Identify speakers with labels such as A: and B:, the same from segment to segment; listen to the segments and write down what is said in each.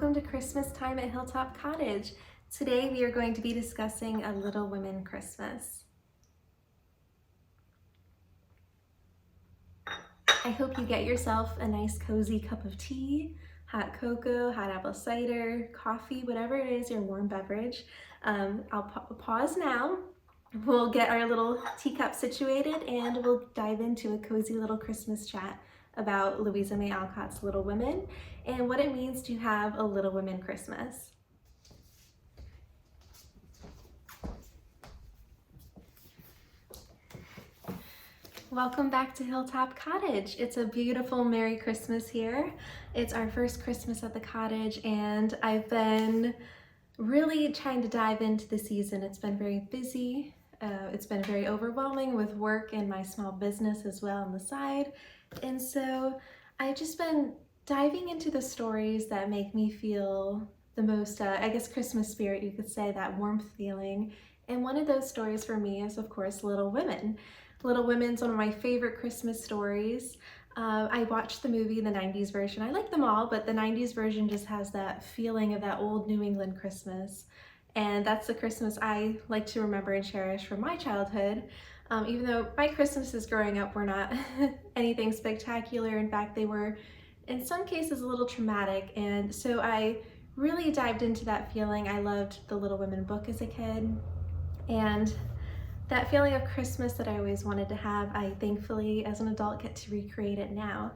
A: welcome to Christmas time at Hill Top Cottage. Today we are going to be discussing A Little Women Christmas. I hope you get yourself a nice cozy cup of tea, hot cocoa, hot apple cider, coffee, whatever it is, your warm beverage. I'll pause now. We'll get our little teacup situated and we'll dive into a cozy little Christmas chat about Louisa May Alcott's Little Women and what it means to have a Little Women Christmas. Welcome back to Hill Top Cottage. It's a beautiful Merry Christmas here. It's our first Christmas at the cottage and I've been really trying to dive into the season. It's been very busy. It's been very overwhelming with work and my small business as well on the side. And so I've just been diving into the stories that make me feel the most, Christmas spirit, you could say, that warmth feeling. And one of those stories for me is, of course, Little Women. Little Women's one of my favorite Christmas stories. I watched the movie, the 90s version. I like them all, but the 90s version just has that feeling of that old New England Christmas. And that's the Christmas I like to remember and cherish from my childhood. Even though my Christmases growing up were not anything spectacular. In fact, they were in some cases a little traumatic. And so I really dived into that feeling. I loved the Little Women book as a kid. And that feeling of Christmas that I always wanted to have, I thankfully as an adult get to recreate it now.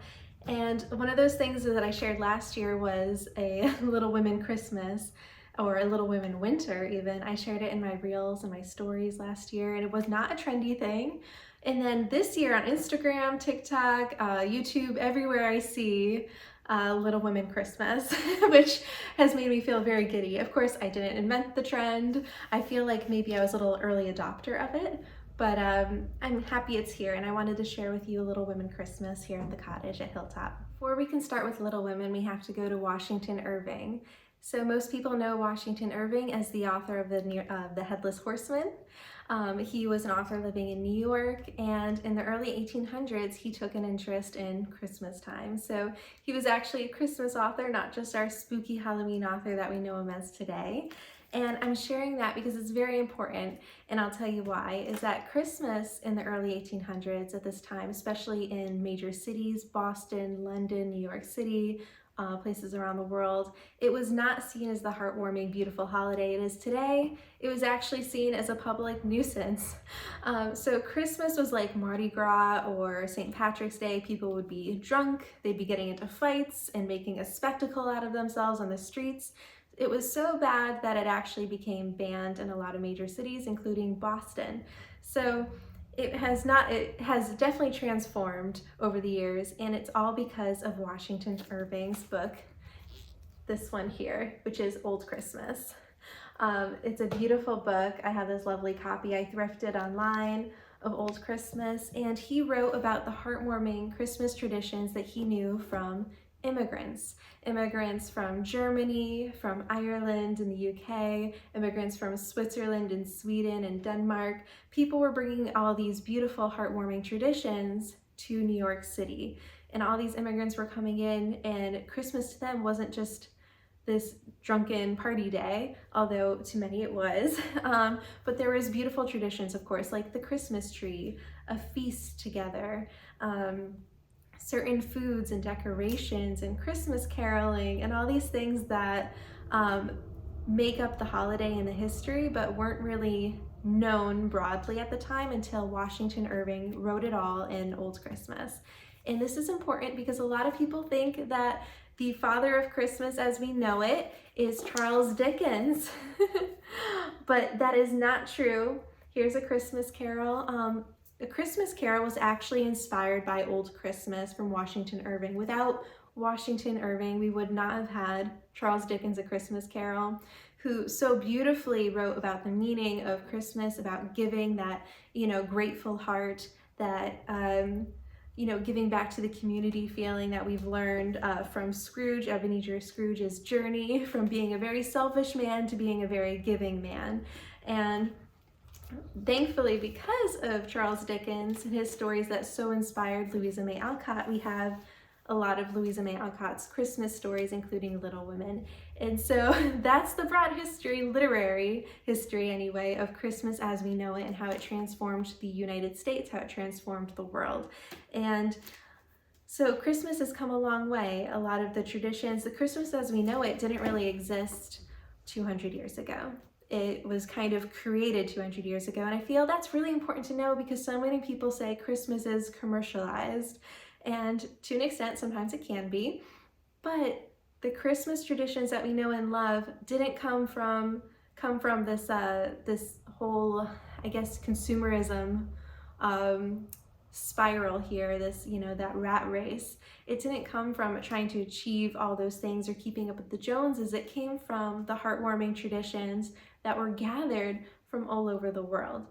A: And one of those things that I shared last year was a Little Women Christmas, or a Little Women Winter even. I shared it in my reels and my stories last year, and it was not a trendy thing. And then this year on Instagram, TikTok, YouTube, everywhere I see Little Women Christmas, which has made me feel very giddy. Of course, I didn't invent the trend. I feel like maybe I was a little early adopter of it, but I'm happy it's here, and I wanted to share with you a Little Women Christmas here at the cottage at Hilltop. Before we can start with Little Women, we have to go to Washington Irving. So most people know Washington Irving as the author of the Headless Horseman. He was an author living in New York, and in the early 1800s, he took an interest in Christmas time. So he was actually a Christmas author, not just our spooky Halloween author that we know him as today. And I'm sharing that because it's very important, and I'll tell you why, is that Christmas in the early 1800s at this time, especially in major cities, Boston, London, New York City, places around the world, it was not seen as the heartwarming, beautiful holiday it is today. It was actually seen as a public nuisance. So Christmas was like Mardi Gras or St. Patrick's Day. People would be drunk, they'd be getting into fights and making a spectacle out of themselves on the streets. It was so bad that it actually became banned in a lot of major cities, including Boston. So it has definitely transformed over the years, and it's all because of Washington Irving's book, this one here, which is Old Christmas. It's a beautiful book. I have this lovely copy I thrifted online of Old Christmas, and he wrote about the heartwarming Christmas traditions that he knew from immigrants from Germany, from Ireland and the UK, immigrants from Switzerland and Sweden and Denmark. People were bringing all these beautiful, heartwarming traditions to New York City. And all these immigrants were coming in, and Christmas to them wasn't just this drunken party day, although to many it was, but there was beautiful traditions, of course, like the Christmas tree, a feast together, certain foods and decorations and Christmas caroling and all these things that make up the holiday and the history, but weren't really known broadly at the time until Washington Irving wrote it all in Old Christmas. And this is important because a lot of people think that the father of Christmas as we know it is Charles Dickens, but that is not true. Here's a Christmas Carol. A Christmas Carol was actually inspired by Old Christmas from Washington Irving. Without Washington Irving, we would not have had Charles Dickens' A Christmas Carol, who so beautifully wrote about the meaning of Christmas, about giving that, grateful heart, that, giving back to the community feeling that we've learned from Scrooge, Ebenezer Scrooge's journey from being a very selfish man to being a very giving man. And thankfully, because of Charles Dickens and his stories that so inspired Louisa May Alcott, we have a lot of Louisa May Alcott's Christmas stories, including Little Women. And so that's the broad history, literary history anyway, of Christmas as we know it and how it transformed the United States, how it transformed the world. And so Christmas has come a long way. A lot of the traditions, the Christmas as we know it didn't really exist 200 years ago. It was kind of created 200 years ago. And I feel that's really important to know because so many people say Christmas is commercialized. And to an extent, sometimes it can be. But the Christmas traditions that we know and love didn't come from this this whole, I guess, consumerism spiral here, this, that rat race. It didn't come from trying to achieve all those things or keeping up with the Joneses. It came from the heartwarming traditions that were gathered from all over the world.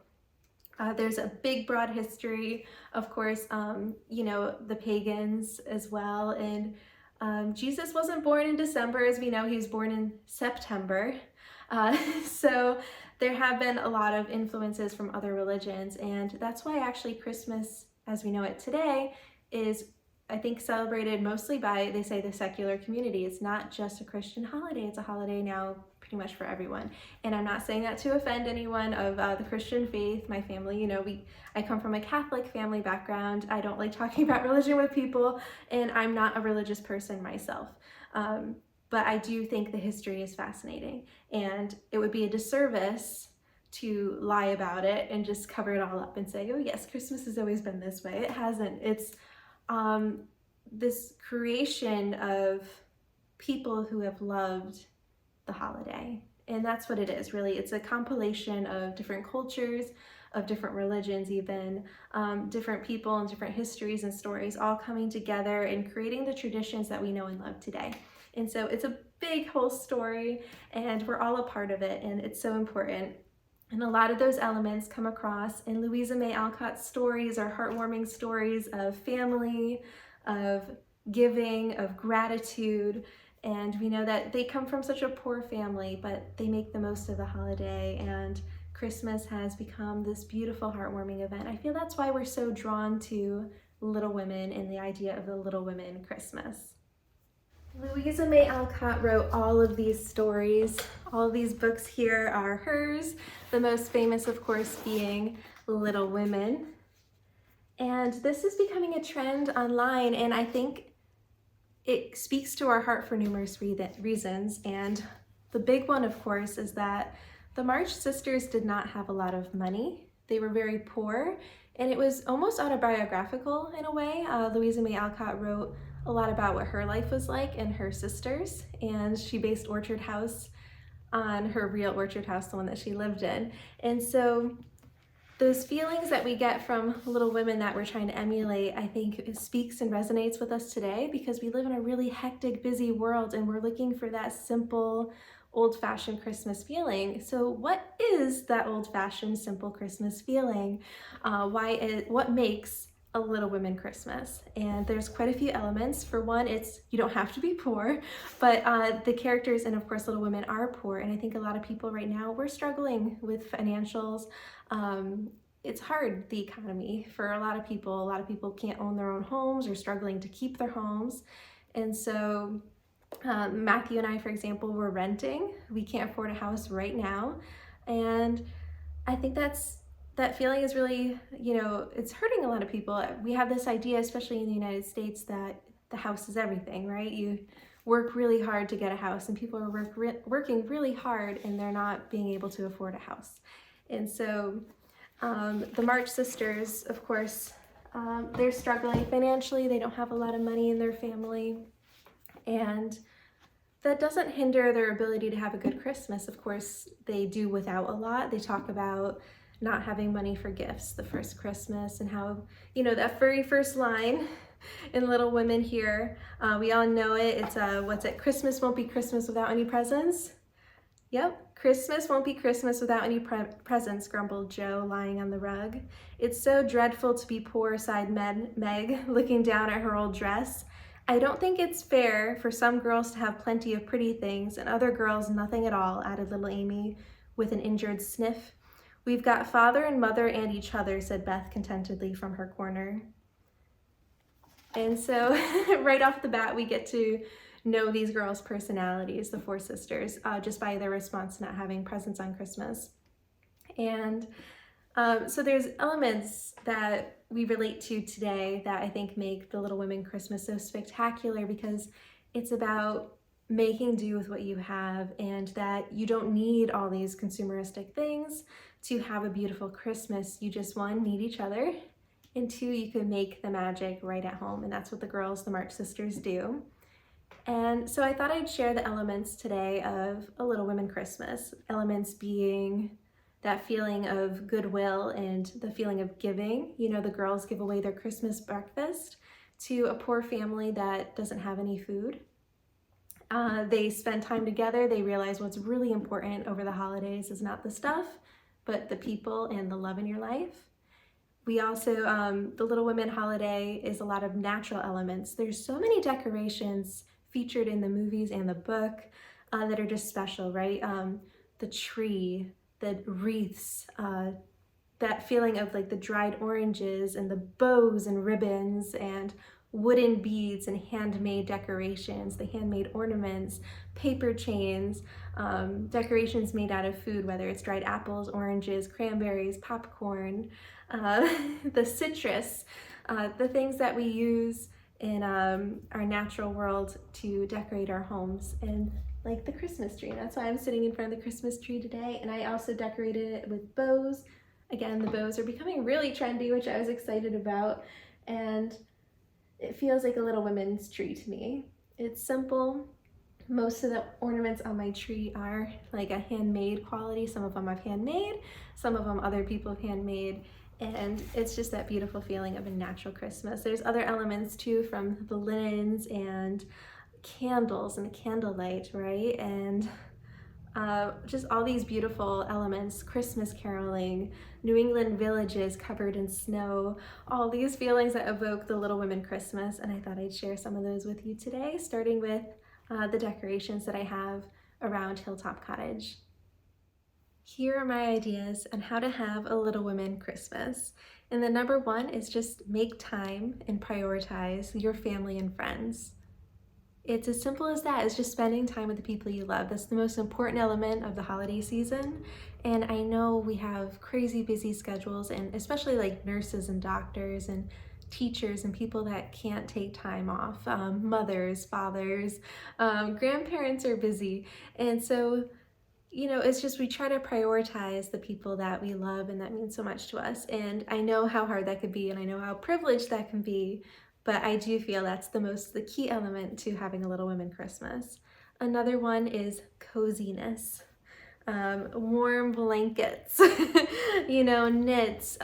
A: There's a big, broad history, of course, the pagans as well. And Jesus wasn't born in December, as we know, he was born in September. So there have been a lot of influences from other religions. And that's why actually Christmas, as we know it today, is, I think, celebrated mostly by, they say, the secular community. It's not just a Christian holiday. It's a holiday now pretty much for everyone. And I'm not saying that to offend anyone of the Christian faith. My family, I come from a Catholic family background. I don't like talking about religion with people, and I'm not a religious person myself. But I do think the history is fascinating, and it would be a disservice to lie about it and just cover it all up and say, oh yes, Christmas has always been this way. It hasn't. It's this creation of people who have loved the holiday. And that's what it is, really. It's a compilation of different cultures, of different religions even, different people and different histories and stories all coming together and creating the traditions that we know and love today. And so it's a big whole story, and we're all a part of it, and it's so important. And a lot of those elements come across in Louisa May Alcott's stories, are heartwarming stories of family, of giving, of gratitude. And we know that they come from such a poor family, but they make the most of the holiday, and Christmas has become this beautiful, heartwarming event. I feel that's why we're so drawn to Little Women and the idea of the Little Women Christmas. Louisa May Alcott wrote all of these stories. All of these books here are hers, the most famous, of course, being Little Women. And this is becoming a trend online, and I think it speaks to our heart for numerous reasons. And the big one, of course, is that the March sisters did not have a lot of money. They were very poor, and it was almost autobiographical in a way. Louisa May Alcott wrote a lot about what her life was like and her sisters, and she based Orchard House on her real Orchard House, the one that she lived in. And so those feelings that we get from Little Women that we're trying to emulate, I think it speaks and resonates with us today because we live in a really hectic, busy world, and we're looking for that simple, old-fashioned Christmas feeling. So what is that old-fashioned, simple Christmas feeling? What makes a Little Women Christmas? And there's quite a few elements. For one, it's you don't have to be poor, but the characters and of course Little Women are poor, and I think a lot of people right now, we're struggling with financials. It's hard, the economy, for a lot of people. A lot of people can't own their own homes or struggling to keep their homes. And so Matthew and I, for example, we're renting. We can't afford a house right now. And I think that feeling is really, it's hurting a lot of people. We have this idea, especially in the United States, that the house is everything, right? You work really hard to get a house, and people are working really hard and they're not being able to afford a house. And so the March sisters, of course, they're struggling financially. They don't have a lot of money in their family. And that doesn't hinder their ability to have a good Christmas. Of course, they do without a lot. They talk about not having money for gifts the first Christmas, and how, that very first line in Little Women here, we all know it. It's what's it? Christmas won't be Christmas without any presents. Yep, Christmas won't be Christmas without any presents, grumbled Joe, lying on the rug. It's so dreadful to be poor, sighed Meg, looking down at her old dress. I don't think it's fair for some girls to have plenty of pretty things and other girls nothing at all, added little Amy with an injured sniff. We've got father and mother and each other, said Beth contentedly from her corner. And so right off the bat, we get to know these girls' personalities, the four sisters, just by their response to not having presents on Christmas. And so there's elements that we relate to today that I think make the Little Women Christmas so spectacular, because it's about making do with what you have, and that you don't need all these consumeristic things to have a beautiful Christmas. You just, one, need each other, and two, you can make the magic right at home. And that's what the girls, the March sisters, do. And so I thought I'd share the elements today of a Little Women Christmas. Elements being that feeling of goodwill and the feeling of giving. You know, the girls give away their Christmas breakfast to a poor family that doesn't have any food. They spend time together. They realize what's really important over the holidays is not the stuff, but the people and the love in your life. We also, the Little Women holiday is a lot of natural elements. There's so many decorations featured in the movies and the book that are just special, right? The tree, the wreaths, that feeling of like the dried oranges and the bows and ribbons and wooden beads and handmade decorations, the handmade ornaments, paper chains, decorations made out of food, whether it's dried apples, oranges, cranberries, popcorn, the citrus, the things that we use in our natural world to decorate our homes, and like the Christmas tree. That's why I'm sitting in front of the Christmas tree today, and I also decorated it with bows. Again, the bows are becoming really trendy, which I was excited about, and it feels like a Little Women's tree to me. It's simple. Most of the ornaments on my tree are like a handmade quality. Some of them I've handmade, some of them other people have handmade, and it's just that beautiful feeling of a natural Christmas. There's other elements too, from the linens and candles and the candlelight, right? And just all these beautiful elements, Christmas caroling, New England villages covered in snow, all these feelings that evoke the Little Women Christmas. And I thought I'd share some of those with you today, starting with the decorations that I have around Hill Top Cottage. Here are my ideas on how to have a Little Women Christmas. And the number one is just make time and prioritize your family and friends. It's as simple as that. It's just spending time with the people you love. That's the most important element of the holiday season. And I know we have crazy busy schedules, and especially like nurses and doctors and teachers and people that can't take time off. Mothers, fathers, grandparents are busy. And so, you know, it's just we try to prioritize the people that we love and that mean so much to us. And I know how hard that could be, and I know how privileged that can be. But I do feel that's the key element to having a Little Women Christmas. Another one is coziness. Warm blankets, you know, knits,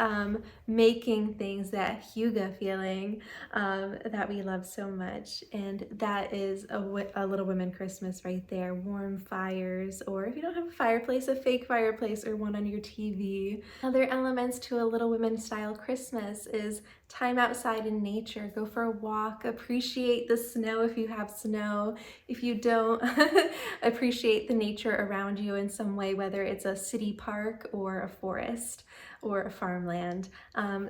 A: making things, that hygge feeling that we love so much. And that is a Little Women Christmas right there. Warm fires, or if you don't have a fireplace, a fake fireplace or one on your TV. Other elements to a Little Women style Christmas is time outside in nature. Go for a walk, appreciate the snow if you have snow. If you don't, appreciate the nature around you in some way, whether it's a city park or a forest or a farmland.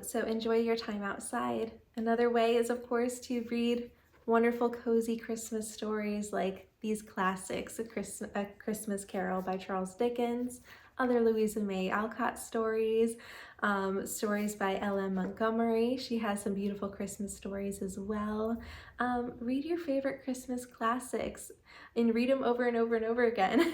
A: So enjoy your time outside. Another way is, of course, to read wonderful, cozy Christmas stories like these classics, A Christmas Carol by Charles Dickens, other Louisa May Alcott stories, stories by L.M. Montgomery. She has some beautiful Christmas stories as well. Read your favorite Christmas classics and read them over and over and over again.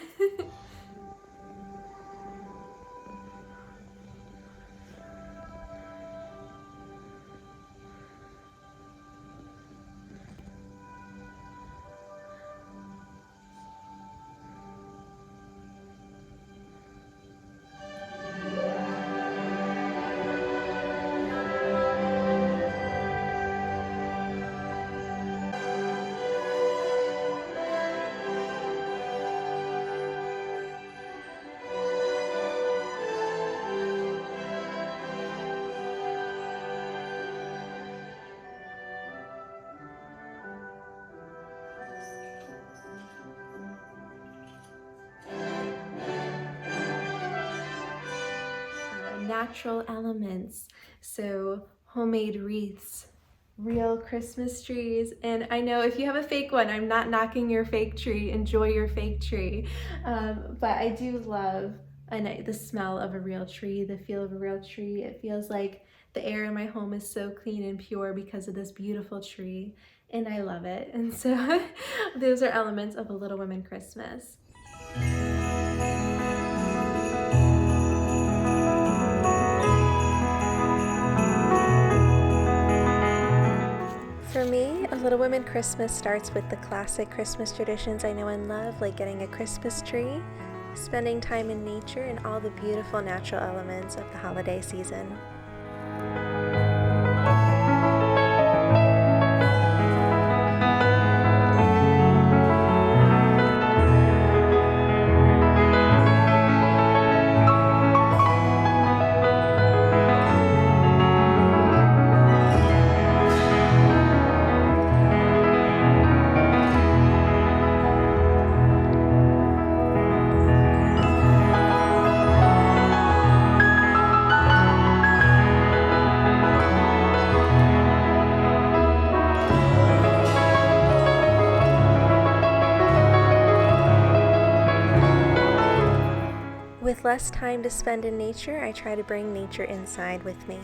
A: Natural elements, so homemade wreaths, real Christmas trees. And I know if you have a fake one, I'm not knocking your fake tree. Enjoy your fake tree. But I do love the smell of a real tree, the feel of a real tree. It feels like the air in my home is so clean and pure because of this beautiful tree. And I love it. And so those are elements of a Little Women Christmas. For me, a Little Women Christmas starts with the classic Christmas traditions I know and love, like getting a Christmas tree, spending time in nature, and all the beautiful natural elements of the holiday season. With less time to spend in nature, I try to bring nature inside with me.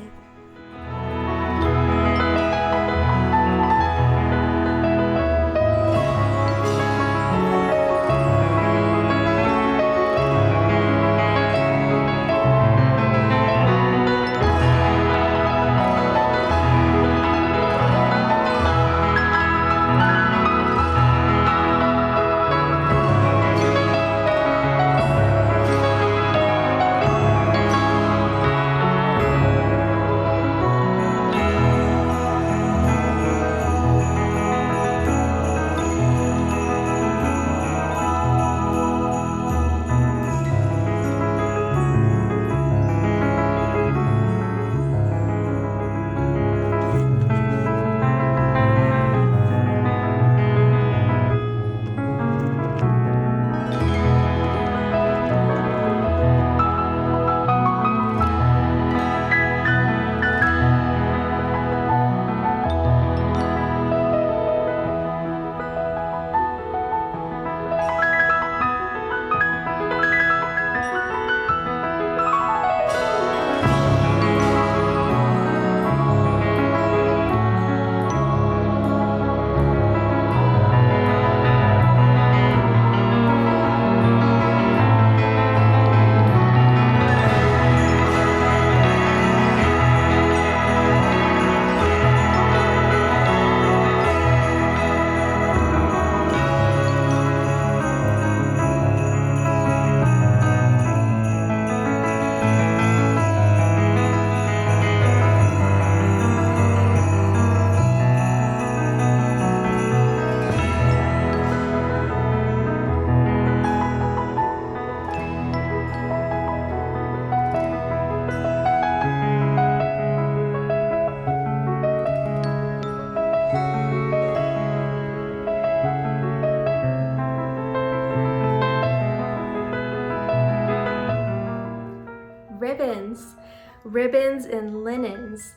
A: Ribbons and linens,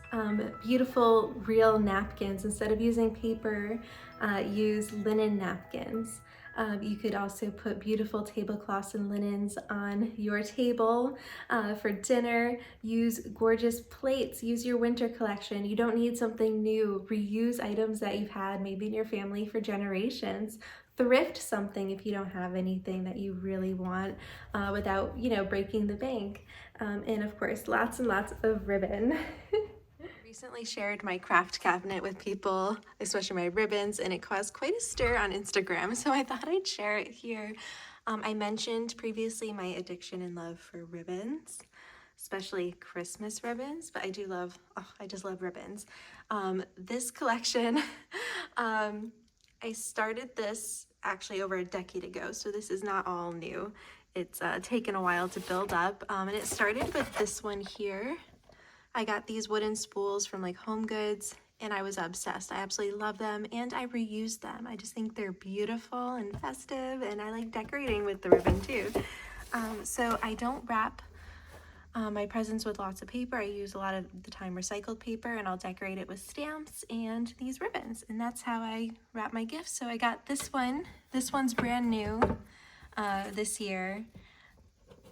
A: beautiful real napkins. Instead of using paper, use linen napkins. You could also put beautiful tablecloths and linens on your table for dinner. Use gorgeous plates. Use your winter collection. You don't need something new. Reuse items that you've had maybe in your family for generations. Thrift something if you don't have anything that you really want without, breaking the bank. And of course, lots and lots of ribbon. Recently shared my craft cabinet with people, especially my ribbons, and it caused quite a stir on Instagram, so I thought I'd share it here. I mentioned previously my addiction and love for ribbons, especially Christmas ribbons, but I just love ribbons. This collection, I started this actually over a decade ago, so this is not all new. It's taken a while to build up, and it started with this one here. I got these wooden spools from like Home Goods, and I was obsessed. I absolutely love them, and I reuse them. I just think they're beautiful and festive, and I like decorating with the ribbon too. So I don't wrap my presents with lots of paper. I use a lot of the time recycled paper, and I'll decorate it with stamps and these ribbons, and that's how I wrap my gifts. So I got this one. This one's brand new this year,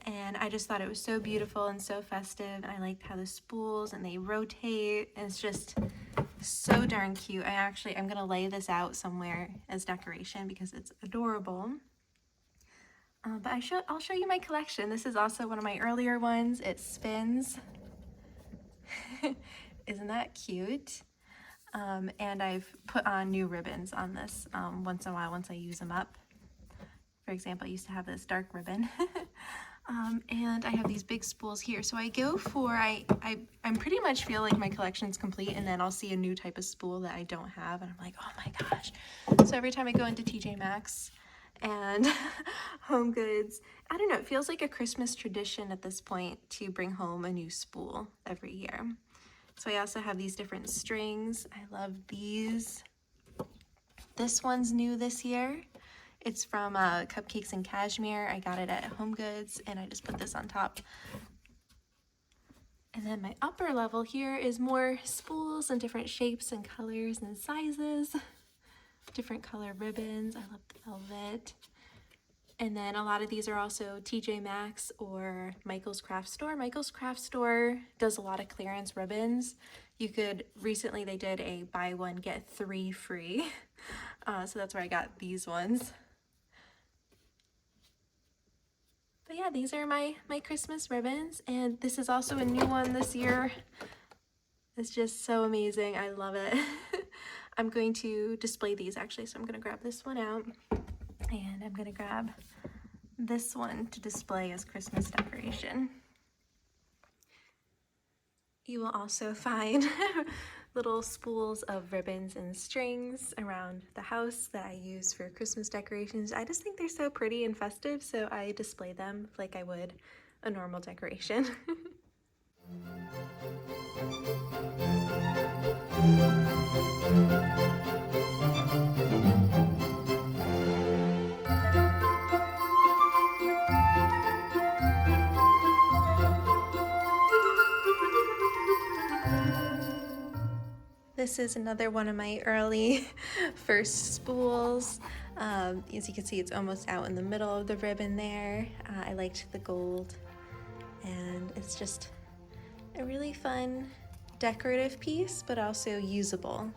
A: and I just thought it was so beautiful and so festive. I liked how the spools and they rotate, and it's just so darn cute. I'm gonna lay this out somewhere as decoration because it's adorable. But I'll show you my collection. This is also one of my earlier ones. It spins. Isn't that cute? And I've put on new ribbons on this once in a while once I use them up. For example, I used to have this dark ribbon. And I have these big spools here. So I go for, I'm pretty much feel like my collection's complete, and then I'll see a new type of spool that I don't have, and I'm like, oh my gosh. So every time I go into TJ Maxx and Home Goods, I don't know, it feels like a Christmas tradition at this point to bring home a new spool every year. So I also have these different strings. I love these. This one's new this year. It's from Cupcakes and Cashmere. I got it at Home Goods, and I just put this on top. And then my upper level here is more spools and different shapes and colors and sizes. Different color ribbons. I love the velvet. And then a lot of these are also TJ Maxx or Michael's Craft Store. Michael's Craft Store does a lot of clearance ribbons. Recently they did a buy one, get three free. So that's where I got these ones. But yeah, these are my Christmas ribbons, and this is also a new one this year. It's just so amazing. I love it. I'm going to display these actually, so I'm going to grab this one out, and I'm going to grab this one to display as Christmas decoration. You will also find little spools of ribbons and strings around the house that I use for Christmas decorations. I just think they're so pretty and festive, so I display them like I would a normal decoration. This is another one of my early first spools. As you can see, it's almost out in the middle of the ribbon there. I liked the gold, and it's just a really fun decorative piece, but also usable.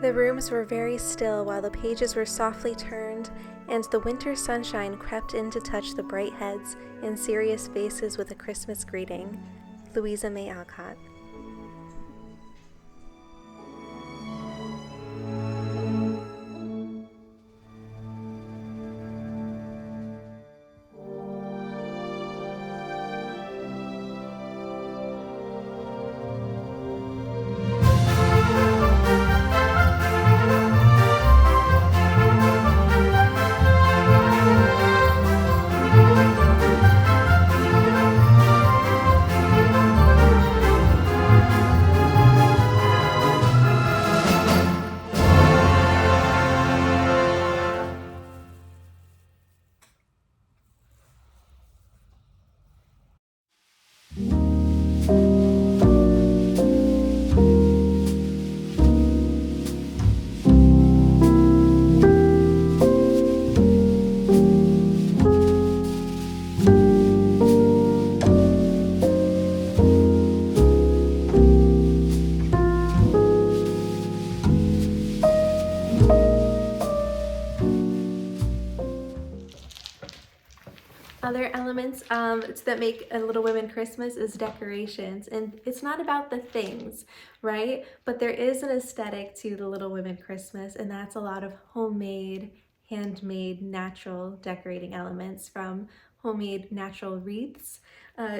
A: The rooms were very still while the pages were softly turned, and the winter sunshine crept in to touch the bright heads and serious faces with a Christmas greeting. Louisa May Alcott. other elements that make a Little Women Christmas is decorations. And it's not about the things, right? But there is an aesthetic to the Little Women Christmas, and that's a lot of homemade, handmade, natural decorating elements, from homemade natural wreaths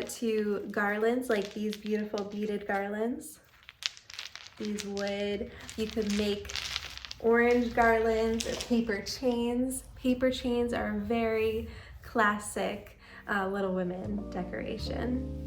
A: to garlands, like these beautiful beaded garlands. These wood, you could make orange garlands or paper chains. Paper chains are a very classic Little Women decoration.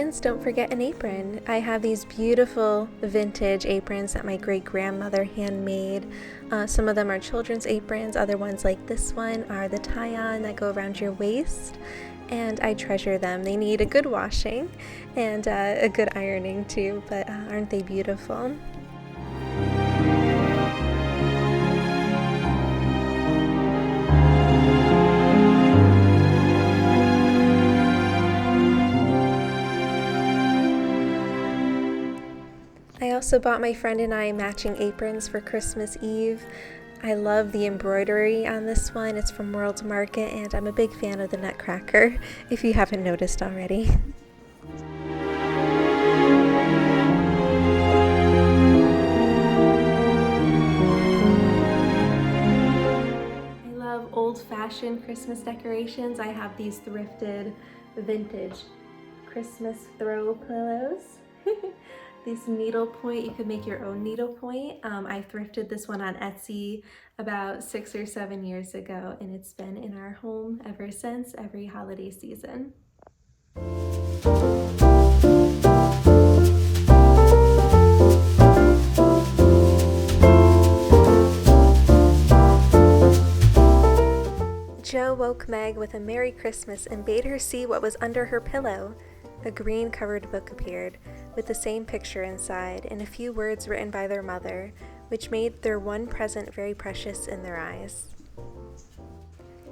A: aprons, don't forget an apron. I have these beautiful vintage aprons that my great-grandmother handmade. Some of them are children's aprons, other ones like this one are the tie-on that go around your waist, and I treasure them. They need a good washing and a good ironing too, but aren't they beautiful? I also bought my friend and I matching aprons for Christmas Eve. I love the embroidery on this one. It's from World's Market, and I'm a big fan of the Nutcracker, if you haven't noticed already. I love old-fashioned Christmas decorations. I have these thrifted vintage Christmas throw pillows. This needlepoint, you could make your own needlepoint. I thrifted this one on Etsy about 6 or 7 years ago, and it's been in our home ever since, every holiday season. Joe woke Meg with a Merry Christmas and bade her see what was under her pillow. A green covered book appeared, with the same picture inside, and a few words written by their mother, which made their one present very precious in their eyes.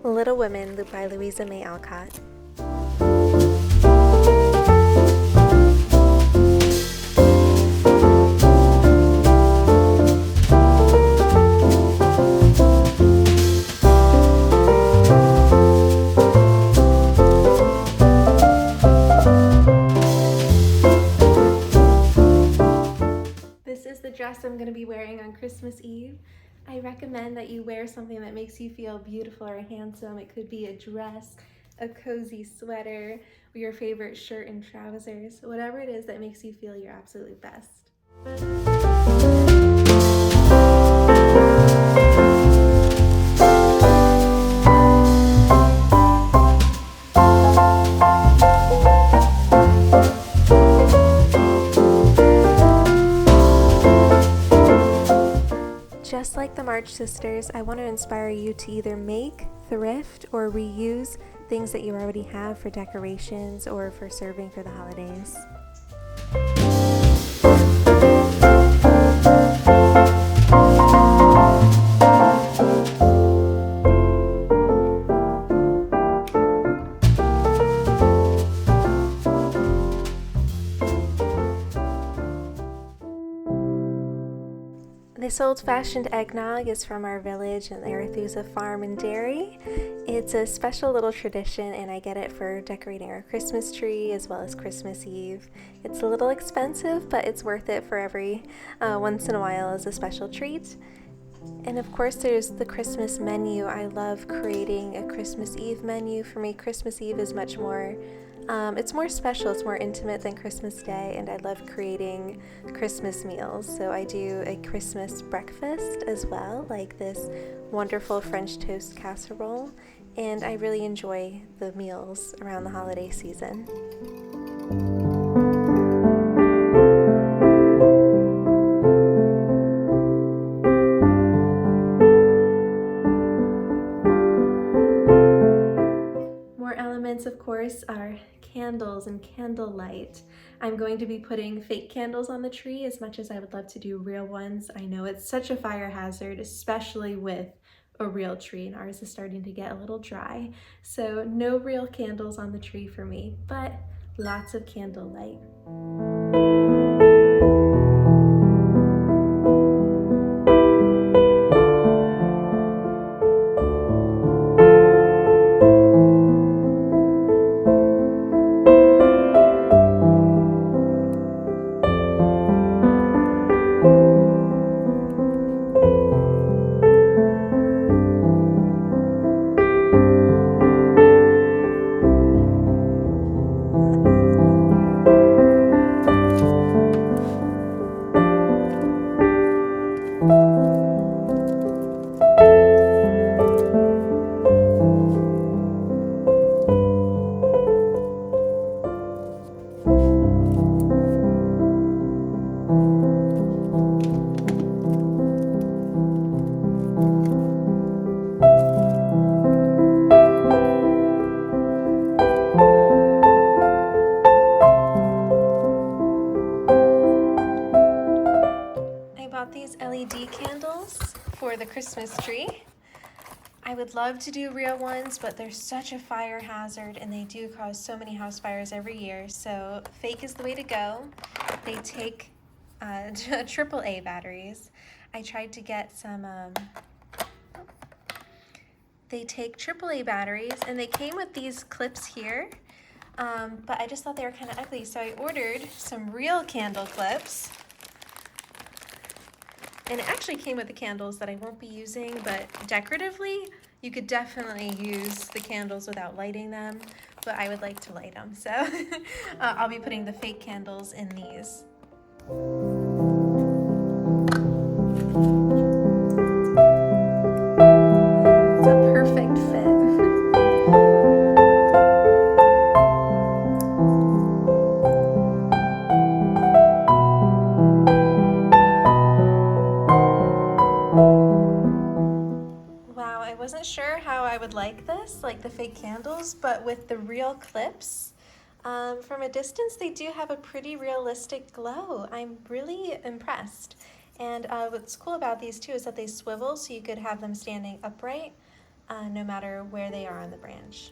A: Little Women by Louisa May Alcott. Dress I'm going to be wearing on Christmas Eve. I recommend that you wear something that makes you feel beautiful or handsome. It could be a dress, a cozy sweater, or your favorite shirt and trousers. Whatever it is that makes you feel your absolute best. Just like the March Sisters, I want to inspire you to either make, thrift, or reuse things that you already have for decorations or for serving for the holidays. This old-fashioned eggnog is from our village and the Arethusa Farm and Dairy. It's a special little tradition, and I get it for decorating our Christmas tree as well as Christmas Eve. It's a little expensive, but it's worth it for every once in a while as a special treat. And of course there's the Christmas menu. I love creating a Christmas Eve menu. For me, Christmas Eve is much more it's more special, it's more intimate than Christmas Day, and I love creating Christmas meals. So I do a Christmas breakfast as well, like this wonderful French toast casserole, and I really enjoy the meals around the holiday season. More elements, of course, are candles and candlelight. I'm going to be putting fake candles on the tree as much as I would love to do real ones. I know it's such a fire hazard, especially with a real tree, and ours is starting to get a little dry. So no real candles on the tree for me, but lots of candlelight. LED candles for the Christmas tree. I would love to do real ones, but they're such a fire hazard and they do cause so many house fires every year. So fake is the way to go. They take AAA batteries. I tried to get some, they take AAA batteries and they came with these clips here, but I just thought they were kind of ugly. So I ordered some real candle clips. And it actually came with the candles that I won't be using, but decoratively, you could definitely use the candles without lighting them, but I would like to light them. So I'll be putting the fake candles in these. It's a perfect fit. Wow, I wasn't sure how I would like this, like the fake candles, but with the real clips, from a distance they do have a pretty realistic glow. I'm really impressed. And what's cool about these too is that they swivel, so you could have them standing upright no matter where they are on the branch.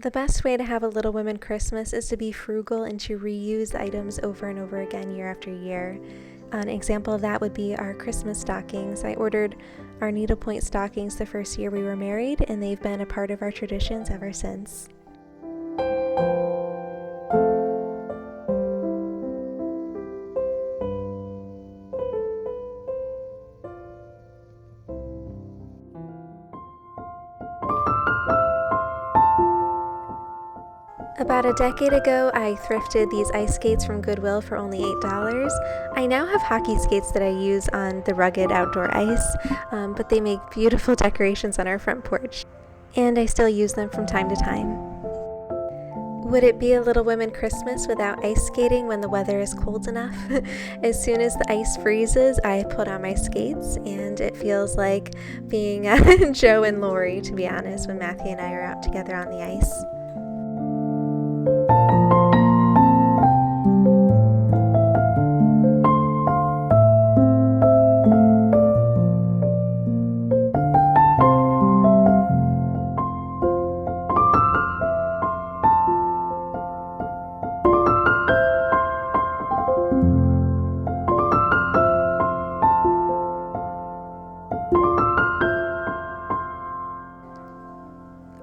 A: The best way to have a Little Women Christmas is to be frugal and to reuse items over and over again year after year. An example of that would be our Christmas stockings. I ordered our needlepoint stockings the first year we were married, and they've been a part of our traditions ever since. About a decade ago, I thrifted these ice skates from Goodwill for only $8. I now have hockey skates that I use on the rugged outdoor ice, but they make beautiful decorations on our front porch, and I still use them from time to time. Would it be a Little Women Christmas without ice skating when the weather is cold enough? As soon as the ice freezes, I put on my skates, and it feels like being Joe and Lori, to be honest, when Matthew and I are out together on the ice.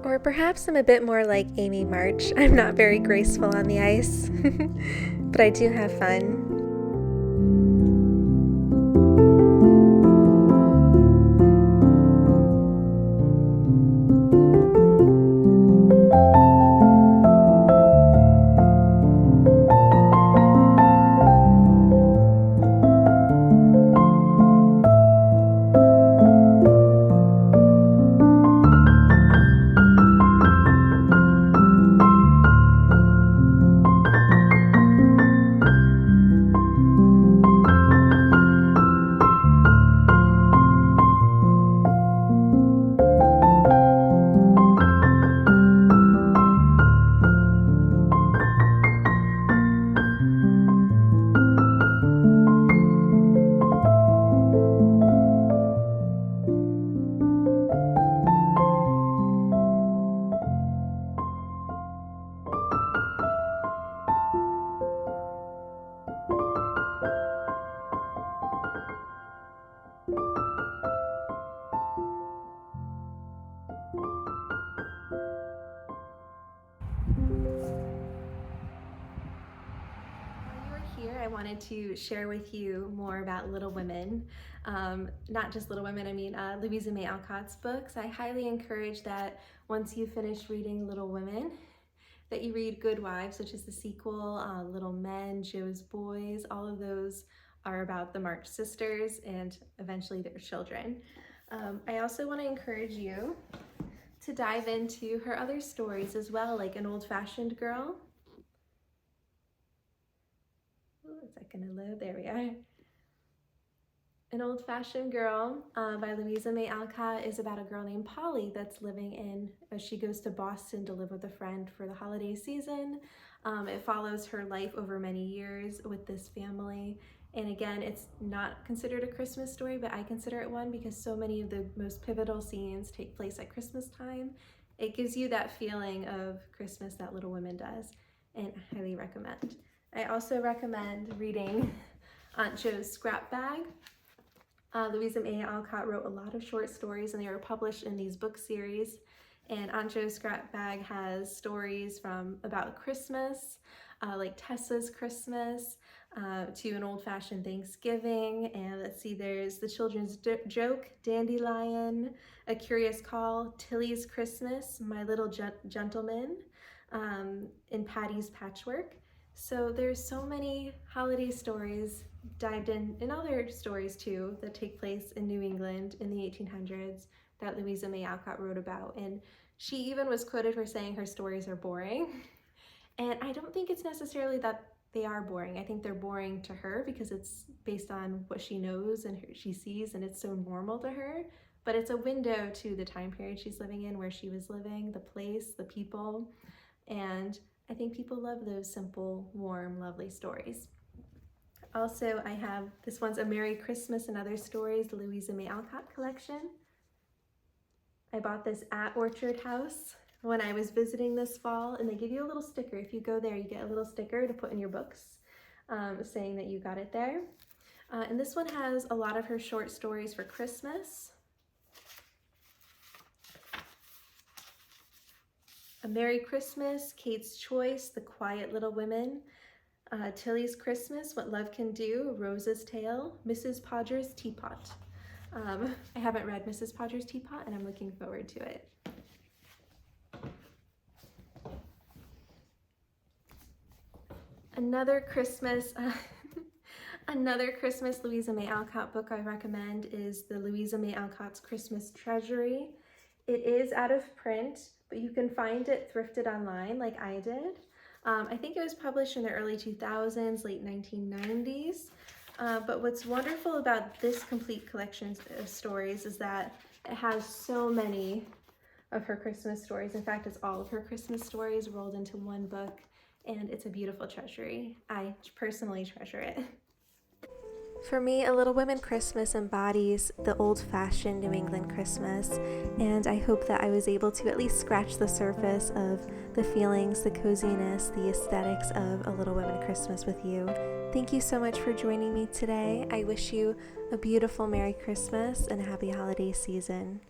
A: Or Perhaps I'm a bit more like Amy March. I'm not very graceful on the ice, but I do have fun. Here, I wanted to share with you more about Little Women. Not just Little Women, I mean Louisa May Alcott's books. I highly encourage that once you finish reading Little Women, that you read Good Wives, which is the sequel, Little Men, Jo's Boys. All of those are about the March sisters and eventually their children. I also want to encourage you to dive into her other stories as well, like An Old-Fashioned Girl. Is that gonna load? There we are. An Old-Fashioned Girl by Louisa May Alcott is about a girl named Polly that's living in, she goes to Boston to live with a friend for the holiday season. It follows her life over many years with this family. And again, it's not considered a Christmas story, but I consider it one because so many of the most pivotal scenes take place at Christmas time. It gives you that feeling of Christmas that Little Women does, and I highly recommend. I also recommend reading Aunt Jo's Scrap Bag. Louisa May Alcott wrote a lot of short stories and they were published in these book series. And Aunt Jo's Scrap Bag has stories from about Christmas, like Tessa's Christmas, to An Old-Fashioned Thanksgiving. And let's see, there's The Children's Joke, Dandelion, A Curious Call, Tilly's Christmas, My Little Gentleman, and Patty's Patchwork. So there's so many holiday stories dived in other stories too that take place in New England in the 1800s that Louisa May Alcott wrote about. And she even was quoted for saying her stories are boring. And I don't think it's necessarily that they are boring. I think they're boring to her because it's based on what she knows and she sees and it's so normal to her. But it's a window to the time period she's living in, where she was living, the place, the people. And I think people love those simple, warm, lovely stories. Also, I have, this one's A Merry Christmas and Other Stories, the Louisa May Alcott collection. I bought this at Orchard House when I was visiting this fall, and they give you a little sticker. If you go there, you get a little sticker to put in your books saying that you got it there. And this one has a lot of her short stories for Christmas. A Merry Christmas, Kate's Choice, The Quiet Little Women, Tilly's Christmas, What Love Can Do, Rose's Tale, Mrs. Podger's Teapot. I haven't read Mrs. Podger's Teapot and I'm looking forward to it. Another Christmas Louisa May Alcott book I recommend is the Louisa May Alcott's Christmas Treasury. It is out of print, but you can find it thrifted online like I did. I think it was published in the early 2000s, late 1990s. But what's wonderful about this complete collection of stories is that it has so many of her Christmas stories. In fact, it's all of her Christmas stories rolled into one book, and it's a beautiful treasury. I personally treasure it. For me, A Little Women Christmas embodies the old-fashioned New England Christmas, and I hope that I was able to at least scratch the surface of the feelings, the coziness, the aesthetics of A Little Women Christmas with you. Thank you so much for joining me today. I wish you a beautiful Merry Christmas and a happy holiday season.